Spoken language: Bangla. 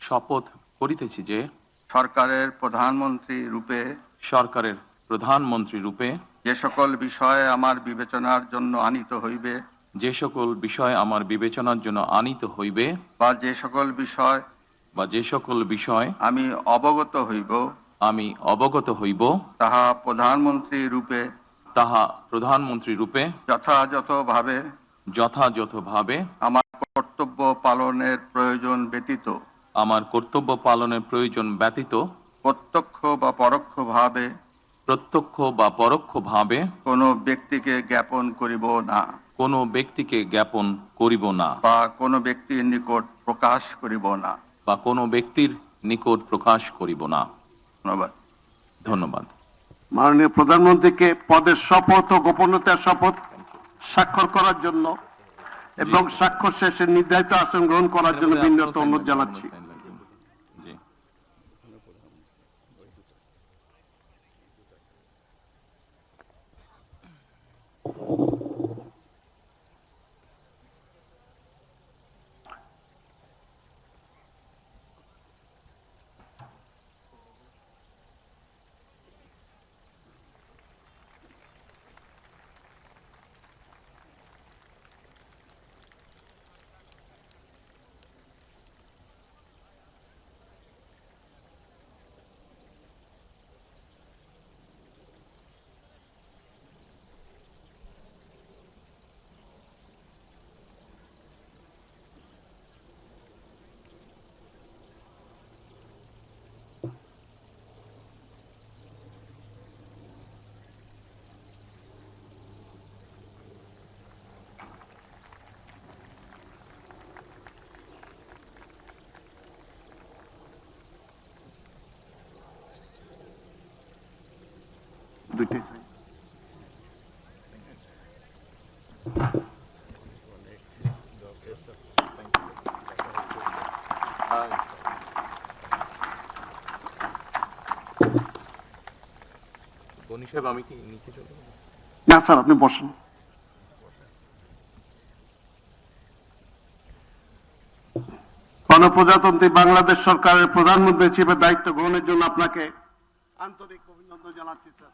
শপথ করিতেছি যে সরকারের প্রধানমন্ত্রী রূপে যে সকল বিষয় আমার বিবেচনার জন্য আনিত হইবে বা যে সকল বিষয় আমি অবগত হইব তাহা প্রধানমন্ত্রী রূপে যথাযথভাবে আমার কর্তব্য পালনের প্রয়োজন ব্যতীত প্রত্যক্ষ বা পরোক্ষভাবে কোনো ব্যক্তিকে জ্ঞাপন করিব না বা কোনো ব্যক্তির নিকট প্রকাশ করিব না। ধন্যবাদ। মাননীয় প্রধানমন্ত্রীকে পদের শপথ ও গোপনীয়তার শপথ স্বাক্ষর করার জন্য এবং স্বাক্ষর শেষে নির্ধারিত আসন গ্রহণ করার জন্য বিনীত অনুরোধ জানাচ্ছি। দুইটাই চাই। আমি কি নিচে চলে যাব? না স্যার, আপনি বসেন। গণপ্রজাতন্ত্রী বাংলাদেশ সরকারের প্রধানমন্ত্রী হিসেবে দায়িত্ব গ্রহণের জন্য আপনাকে আন্তরিক অভিনন্দন জানাচ্ছি স্যার।